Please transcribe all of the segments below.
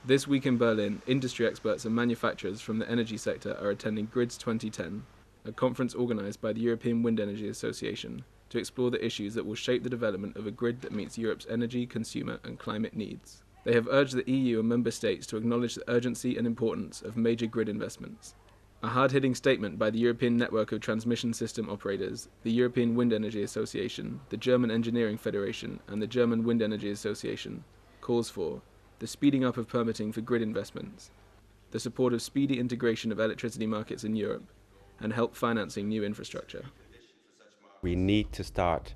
This week in Berlin, industry experts and manufacturers from the energy sector are attending GRIDS 2010, a conference organised by the European Wind Energy Association to explore the issues that will shape the development of a grid that meets Europe's energy, consumer and climate needs. They have urged the EU and member states to acknowledge the urgency and importance of major grid investments. A hard-hitting statement by the European Network of Transmission System Operators, the European Wind Energy Association, the German Engineering Federation and the German Wind Energy Association calls for the speeding up of permitting for grid investments, the support of speedy integration of electricity markets in Europe, and help financing new infrastructure. We need to start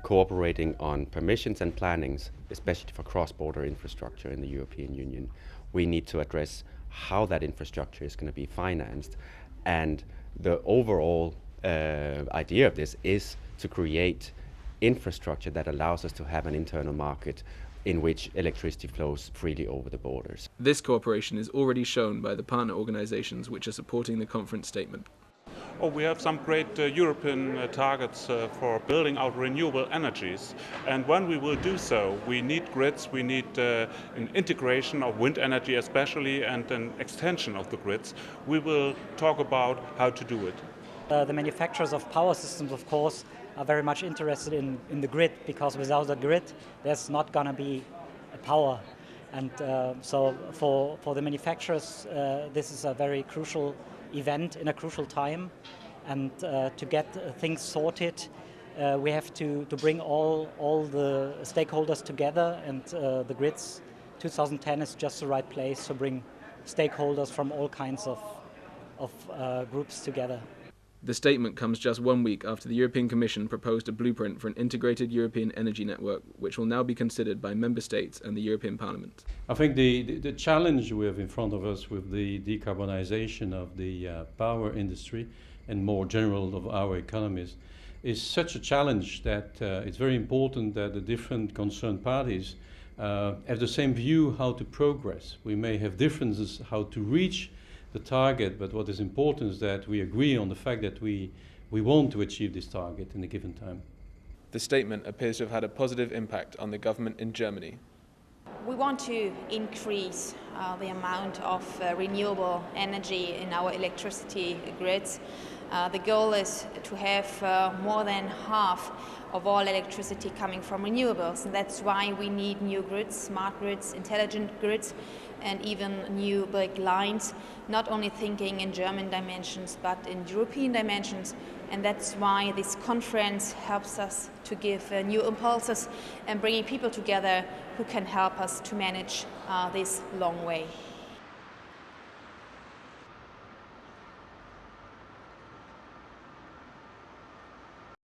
cooperating on permissions and plannings, especially for cross-border infrastructure in the European Union. We need to address how that infrastructure is going to be financed, and the overall idea of this is to create infrastructure that allows us to have an internal market in which electricity flows freely over the borders. This cooperation is already shown by the partner organisations which are supporting the conference statement. We have some great European targets for building out renewable energies, and when we will do so, we need grids, we need an integration of wind energy especially, and an extension of the grids. We will talk about how to do it. The manufacturers of power systems, of course, are very much interested in the grid, because without the grid there's not going to be a power. And so for the manufacturers this is a very crucial event in a crucial time, and to get things sorted we have to bring all the stakeholders together, and the GRIDS 2010 is just the right place to bring stakeholders from all kinds of groups together. The statement comes just 1 week after the European Commission proposed a blueprint for an integrated European energy network, which will now be considered by Member States and the European Parliament. I think the challenge we have in front of us with the decarbonization of the power industry and more general of our economies is such a challenge that it's very important that the different concerned parties have the same view how to progress. We may have differences how to reach the target, but what is important is that we agree on the fact that we want to achieve this target in a given time. The statement appears to have had a positive impact on the government in Germany. We want to increase the amount of renewable energy in our electricity grids. The goal is to have more than half of all electricity coming from renewables, and that's why we need new grids, smart grids, intelligent grids, and even new big lines, not only thinking in German dimensions but in European dimensions, and that's why this conference helps us to give new impulses and bringing people together who can help us to manage this long way.